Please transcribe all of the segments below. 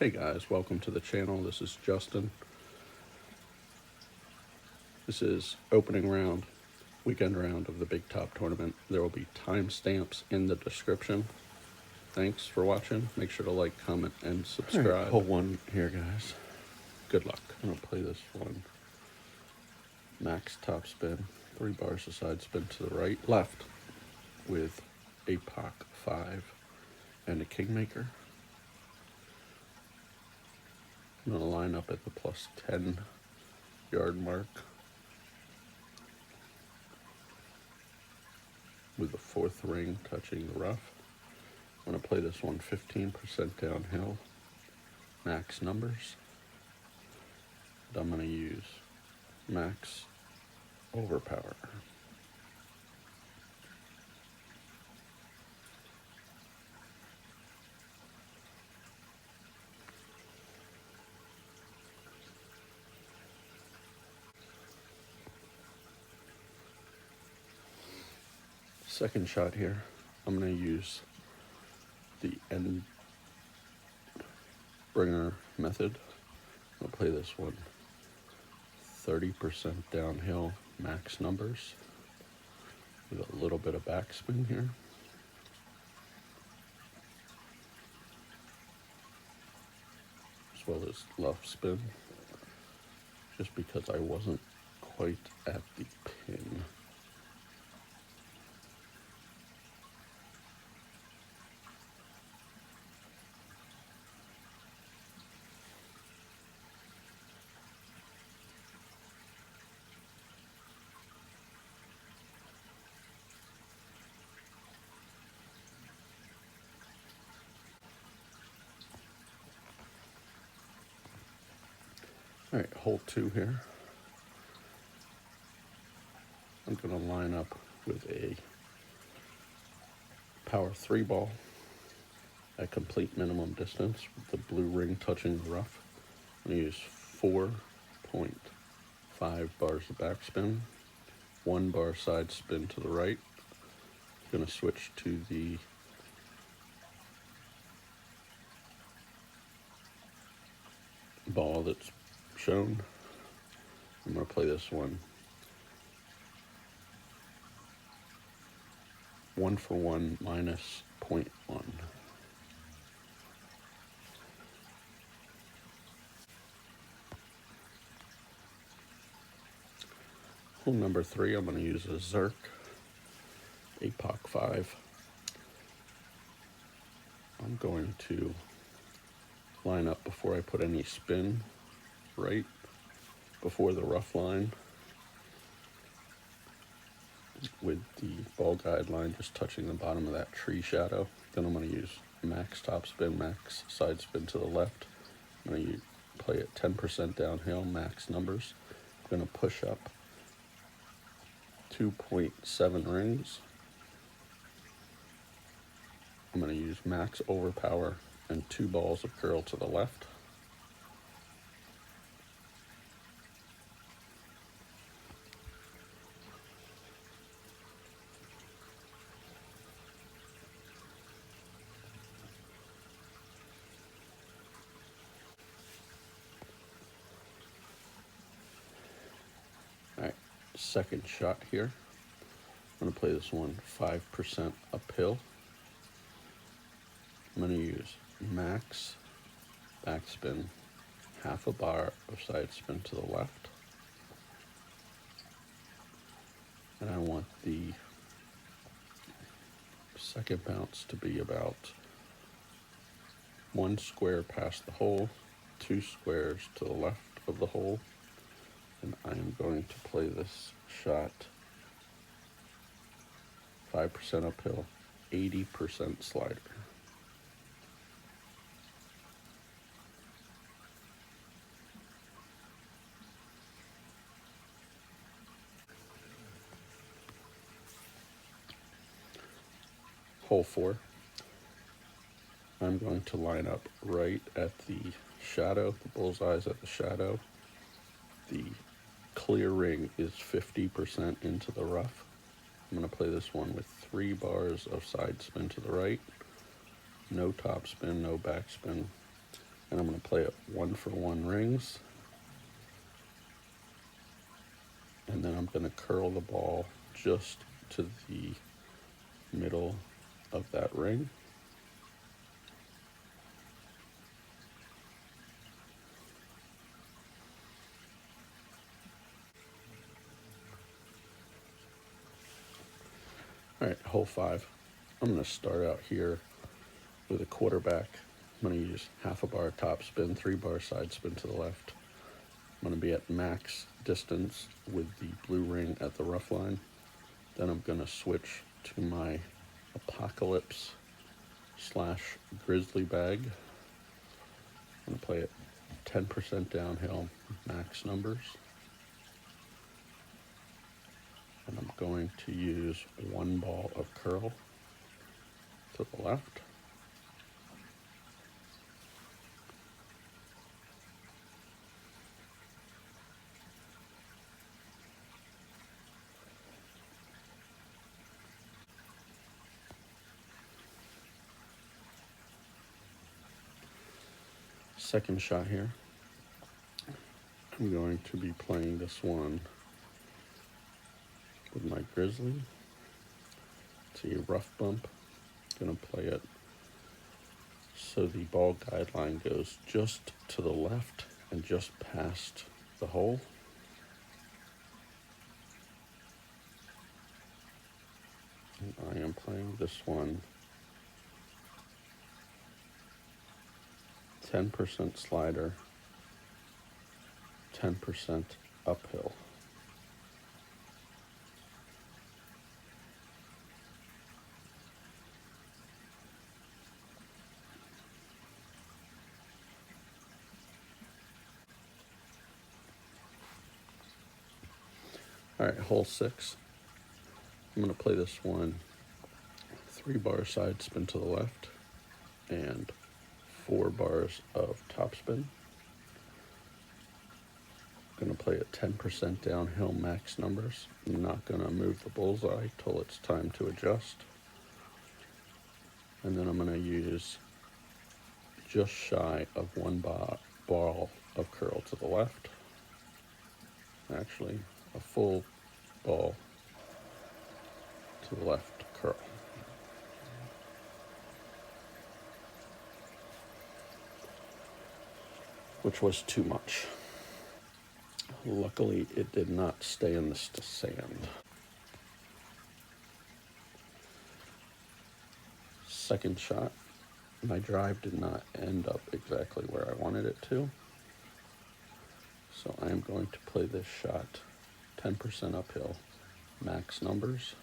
Hey guys, welcome to the channel. This is Justin. This is opening round, weekend round of the Big Top tournament. There will be timestamps in the description. Thanks for watching. Make sure to like, comment, and subscribe. All right, hole one here, guys. Good luck. I'm gonna play this one. Max top spin, 3 bars of side spin to the right, left, with a pock 5 and a kingmaker. I'm gonna line up at the plus 10 yard mark with the 4th ring touching the rough. I'm gonna play this one 15% downhill, max numbers. And I'm gonna use max overpower. Second shot here, I'm going to use the end bringer method. I'll play this one 30% downhill, max numbers, with a little bit of backspin here. As well as left spin, just because I wasn't quite at the pin. All right, hole 2 here. I'm going to line up with a power 3 ball at complete minimum distance with the blue ring touching the rough. I'm going to use 4.5 bars of backspin, 1 bar side spin to the right. I'm going to switch to the ball that's shown. I'm going to play this one 1 for 1 minus 0.1. Hole number 3, I'm going to use a Zerk, a pock 5. I'm going to line up before I put any spin, right before the rough line, with the ball guide line just touching the bottom of that tree shadow. Then I'm going to use max top spin, max side spin to the left. I'm going to play it 10% downhill, max numbers. I'm going to push up 2.7 rings. I'm going to use max overpower and 2 balls of curl to the left. All right, second shot here. I'm going to play this one 5% uphill. I'm going to use max backspin, half a bar of side spin to the left. And I want the second bounce to be about 1 square past the hole, 2 squares to the left of the hole. And I am going to play this shot 5% uphill, 80% slider. Hole 4, I'm going to line up right at the shadow, the bullseye's at the shadow. The clear ring is 50% into the rough. I'm going to play this one with 3 bars of side spin to the right, no top spin, no back spin, and I'm going to play it 1-for-1 rings, and then I'm going to curl the ball just to the middle of that ring. All right, hole 5. I'm going to start out here with a quarterback. I'm going to use half a bar top spin, 3 bar side spin to the left. I'm going to be at max distance with the blue ring at the rough line. Then I'm going to switch to my Apocalypse / Grizzly bag. I'm going to play it 10% downhill, max numbers. And I'm going to use 1 ball of curl to the left. Second shot here. I'm going to be playing this one with my Grizzly. It's a rough bump. Going to play it so the ball guideline goes just to the left and just past the hole. And I am playing this one 10% slider, 10% uphill. All right, hole 6. I'm going to play this one 3 bar side spin to the left and 4 bars of top spin. I'm going to play it 10% downhill, max numbers. I'm not going to move the bullseye till it's time to adjust. And then I'm going to use just shy of 1 ball of curl to the left. Actually, a full ball to the left curl. Which was too much. Luckily, it did not stay in the sand. Second shot, my drive did not end up exactly where I wanted it to. So I am going to play this shot 10% uphill, max numbers.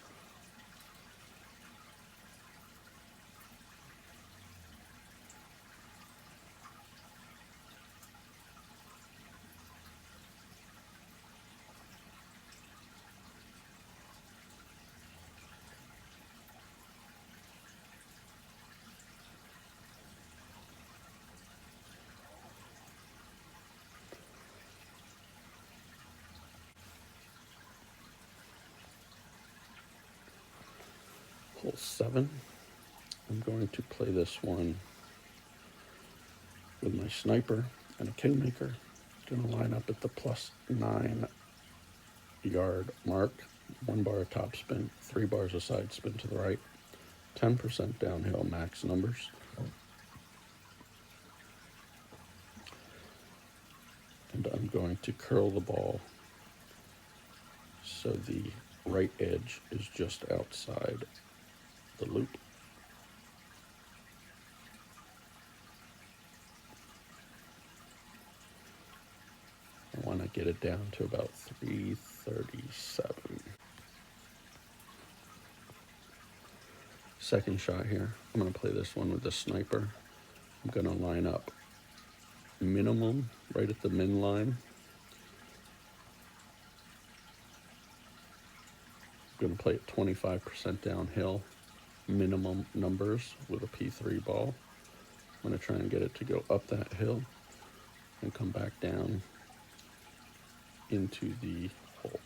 Hole 7, I'm going to play this one with my sniper and a kingmaker. Going to line up at the +9 yard mark, 1 bar of top spin, 3 bars of side spin to the right, 10% downhill, max numbers. And I'm going to curl the ball so the right edge is just outside the loop. I want to get it down to about 337. Second shot here. I'm going to play this one with the sniper. I'm going to line up minimum right at the min line. I'm going to play it 25% downhill, minimum numbers with a P3 ball. I'm going to try and get it to go up that hill and come back down into the hole.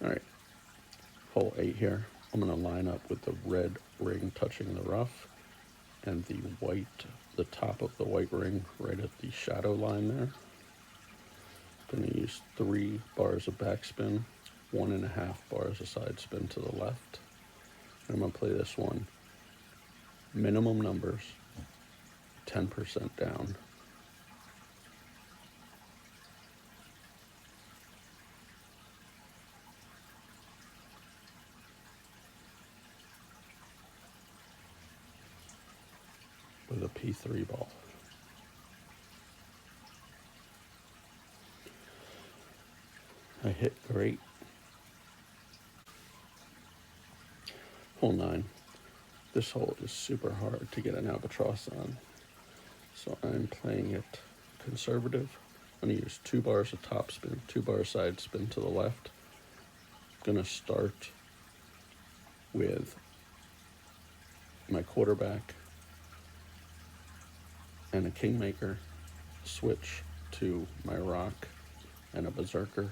All right, hole 8 here. I'm going to line up with the red ring touching the rough and the white, the top of the white ring right at the shadow line there. I'm going to use 3 bars of backspin, 1.5 bars of side spin to the left. And I'm going to play this one minimum numbers, 10% down. With a P3 ball. I hit great. Hole 9. This hole is super hard to get an albatross on, so I'm playing it conservative. I'm going to use 2 bars of top spin, 2 bars side spin to the left. I'm going to start with my quarterback and a kingmaker, switch to my rock and a berserker.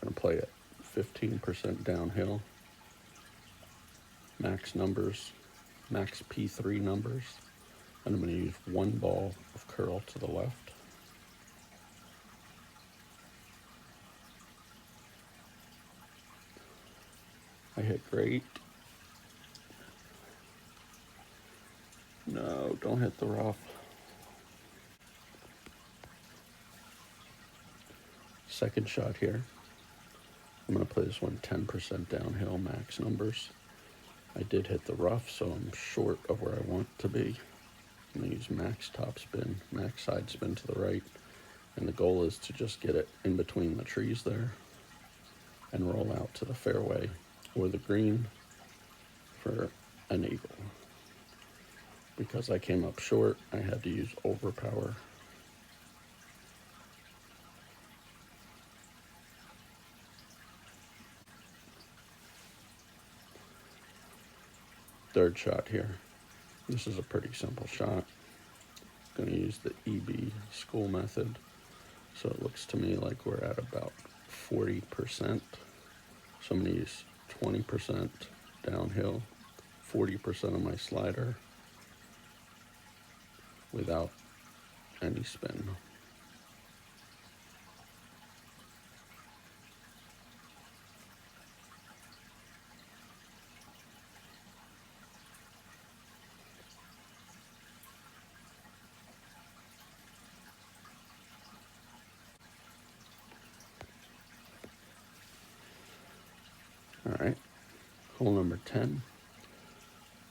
Going to play it 15% downhill, max numbers, max P3 numbers, and I'm going to use 1 ball of curl to the left. I hit great. No, don't hit the rough. Second shot here. I'm going to play this one 10% downhill, max numbers. I did hit the rough, so I'm short of where I want to be. I'm going to use max top spin, max side spin to the right, and the goal is to just get it in between the trees there and roll out to the fairway or the green for an eagle. Because I came up short, I had to use overpower. Third shot here. This is a pretty simple shot. I'm going to use the EB school method. So it looks to me like we're at about 40%. So I'm going to use 20% downhill, 40% of my slider without any spin. All right, hole number 10.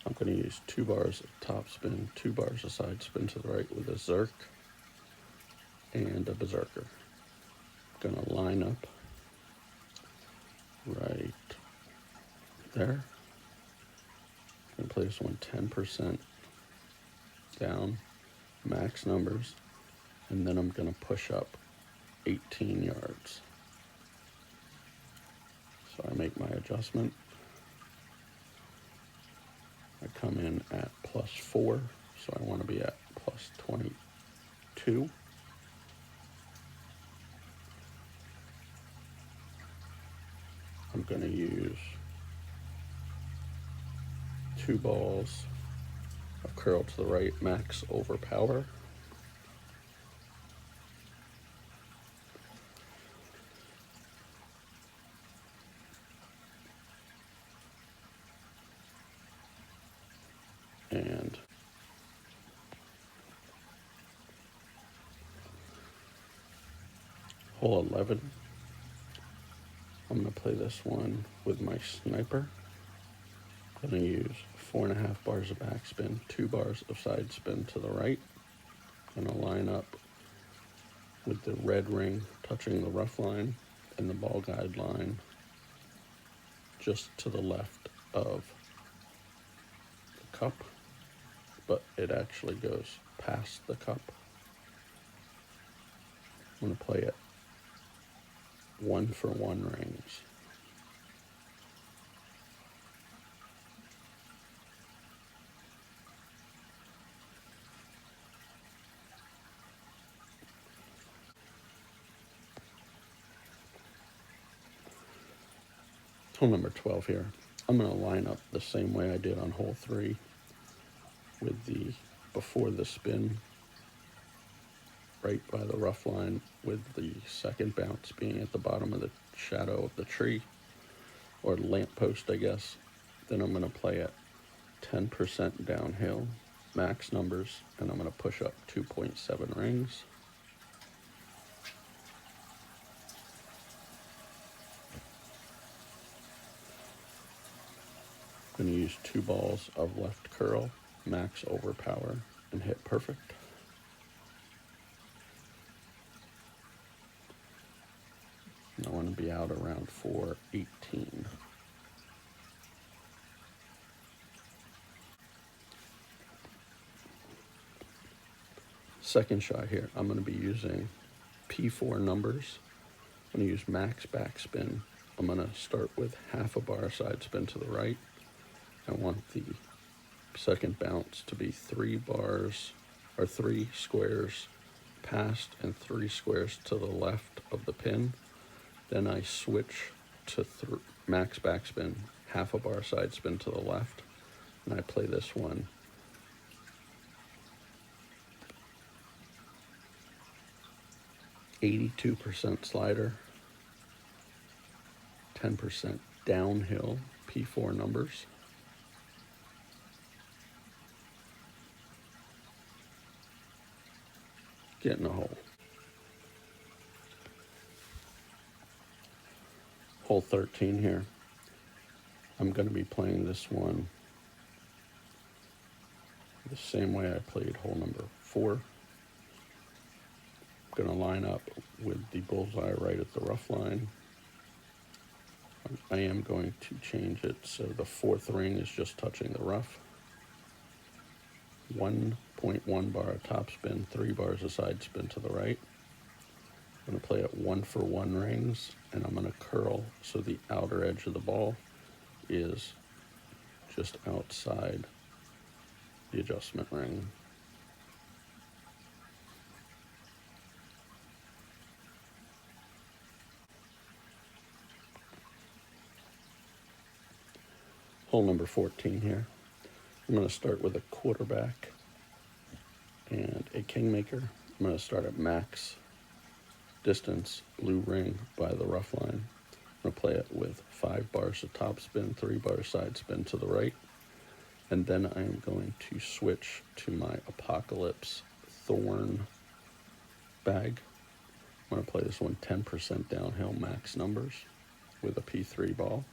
I'm going to use 2 bars of top spin, 2 bars of side spin to the right with a zerk and a berserker. I'm going to line up right there. I'm going to play this one 10% down, max numbers, and then I'm going to push up 18 yards. So I make my adjustment. I come in at +4, so I want to be at +22. I'm going to use 2 balls of curl to the right, max overpower. And hole 11, I'm going to play this one with my sniper. I'm going to use 4.5 bars of backspin, 2 bars of side spin to the right. I'm going to line up with the red ring touching the rough line and the ball guide line just to the left of the cup, but it actually goes past the cup. I'm going to play it 1-for-1 rings. Hole number 12 here. I'm going to line up the same way I did on hole 3 with the before the spin right by the rough line, with the second bounce being at the bottom of the shadow of the tree or lamppost, I guess. Then I'm going to play at 10% downhill, max numbers, and I'm going to push up 2.7 rings. I'm going to use 2 balls of left curl, max overpower, and hit perfect. And I want to be out around 418. Second shot here, I'm going to be using P4 numbers. I'm going to use max backspin. I'm going to start with half a bar side spin to the right. I want the second bounce to be 3 bars or 3 squares past and 3 squares to the left of the pin. Then I switch to max backspin, half a bar side spin to the left, and I play this one 82% slider, 10% downhill, P4 numbers. Get in a hole. Hole 13 here. I'm going to be playing this one the same way I played hole number 4. I'm going to line up with the bullseye right at the rough line. I am going to change it so the 4th ring is just touching the rough. 1.1 bar of topspin, 3 bars of side spin to the right. I'm going to play at 1-for-1 rings, and I'm going to curl so the outer edge of the ball is just outside the adjustment ring. Hole number 14 here. I'm going to start with a quarterback and a kingmaker. I'm going to start at max distance, blue ring by the rough line. I'm going to play it with 5 bars of topspin, 3 bars side spin to the right. And then I am going to switch to my Apocalypse Thorn bag. I'm going to play this one 10% downhill, max numbers with a P3 ball.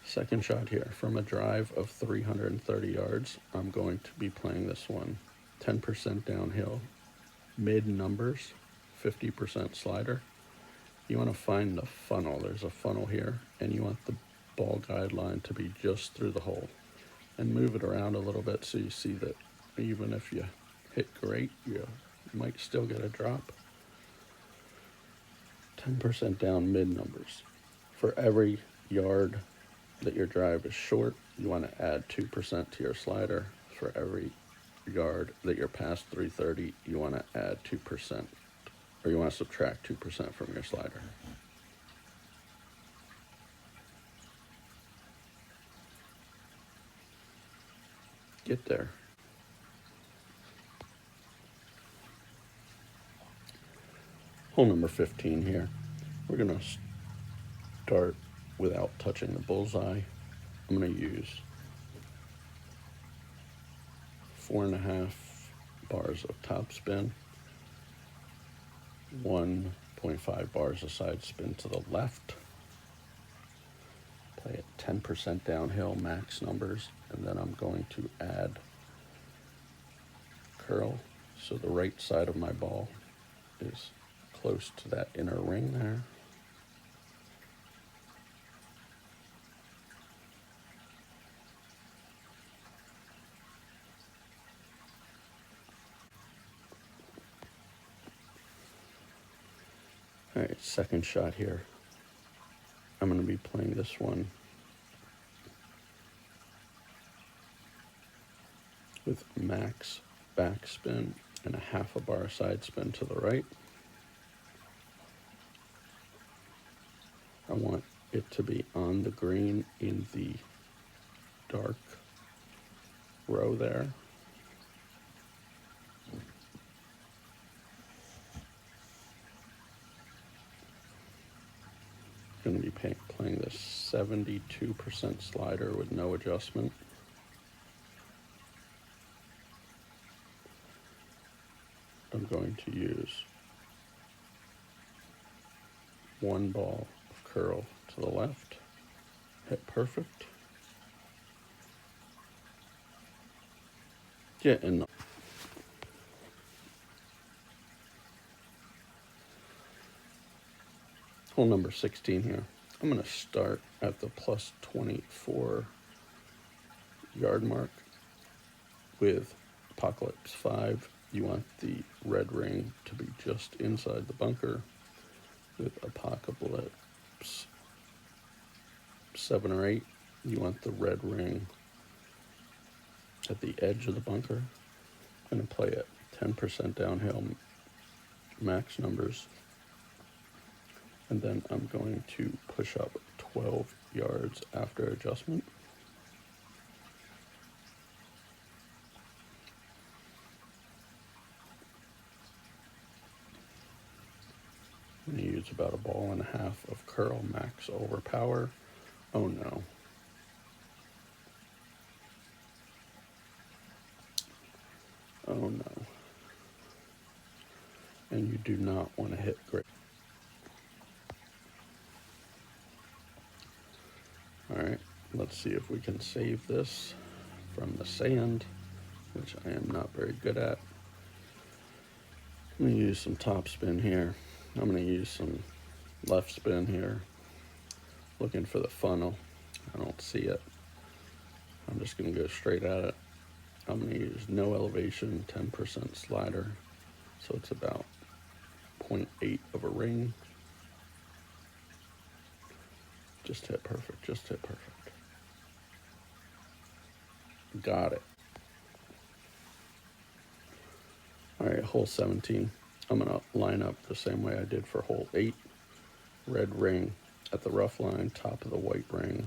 Second shot here, from a drive of 330 yards, I'm going to be playing this one 10% downhill, mid numbers, 50% slider. You want to find the funnel. There's a funnel here, and you want the ball guideline to be just through the hole. And move it around a little bit so you see that even if you hit great, you might still get a drop. 10% down, mid numbers. For every yard that your drive is short, you want to add 2% to your slider. For every yard that you're past 330, you want to add 2%, or you want to subtract 2% from your slider. Get there. Hole number 15 here. We're going to start without touching the bullseye. I'm going to use 4.5 bars of topspin, 1.5 bars of side spin to the left. Play at 10% downhill, max numbers, and then I'm going to add curl so the right side of my ball is close to that inner ring there. All right, second shot here. I'm going to be playing this one with max backspin and a half a bar side spin to the right. I want it to be on the green in the dark row there. Going to be playing this 72% slider with no adjustment. I'm going to use one ball of curl to the left, hit perfect. Get in the hole number 16 here. I'm going to start at the plus 24 yard mark with Apocalypse 5. You want the red ring to be just inside the bunker. With Apocalypse 7 or 8, you want the red ring at the edge of the bunker. I'm going to play it 10% downhill max numbers. And then I'm going to push up 12 yards after adjustment. I'm going to use about a ball and a half of curl max over power. Oh no. Oh no. And you do not want to hit great. Alright, let's see if we can save this from the sand, which I am not very good at. I'm going to use some top spin here. I'm going to use some left spin here. Looking for the funnel. I don't see it. I'm just going to go straight at it. I'm going to use no elevation, 10% slider. So it's about 0.8 of a ring. Just hit perfect, just hit perfect. Got it. All right, hole 17. I'm gonna line up the same way I did for hole 8. Red ring at the rough line, top of the white ring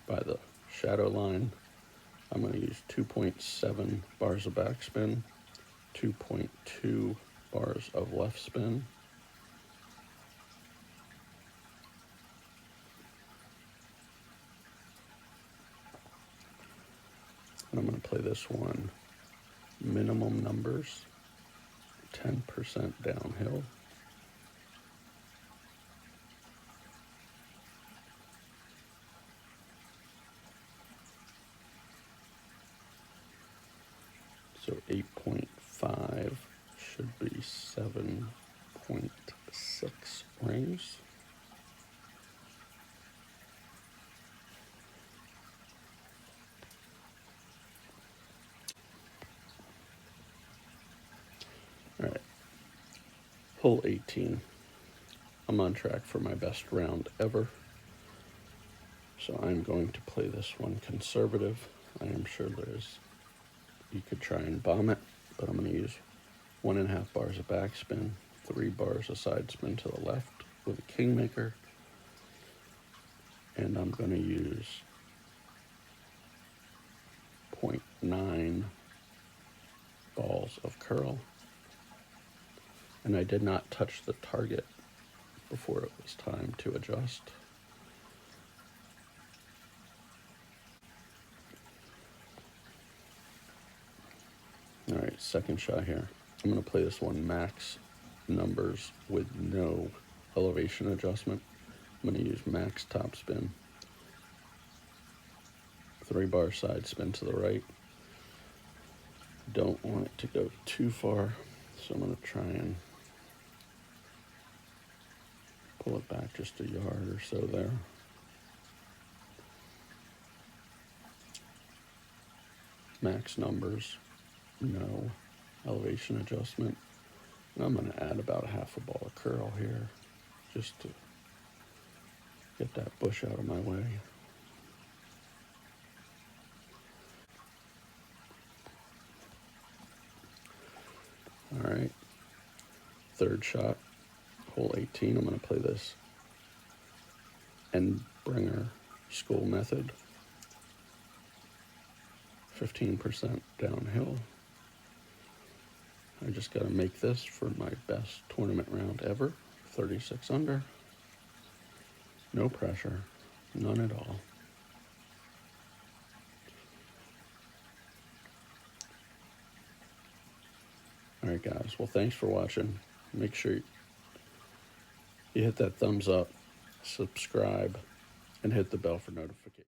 by the shadow line. I'm gonna use 2.7 bars of backspin, 2.2 bars of left spin. And I'm gonna play this one minimum numbers, 10% downhill. So 8.5 should be 7.6 rings. All right, hole 18. I'm on track for my best round ever. So I'm going to play this one conservative. I am sure you could try and bomb it, but I'm going to use 1.5 bars of backspin, 3 bars of side spin to the left with a kingmaker, and I'm going to use 0.9 balls of curl. And I did not touch the target before it was time to adjust. All right, second shot here. I'm going to play this one max numbers with no elevation adjustment. I'm going to use max top spin, 3 bar side spin to the right. Don't want it to go too far, so I'm going to try and pull it back just a yard or so there. Max numbers, no elevation adjustment. And I'm going to add about half a ball of curl here. just to get that bush out of my way. All right, third shot, hole 18. I'm going to play this end bringer school method, 15% downhill. I just got to make this for my best tournament round ever, 36 under. No pressure, none at all. All right, guys. Well, thanks for watching. Make sure you hit that thumbs up, subscribe, and hit the bell for notifications.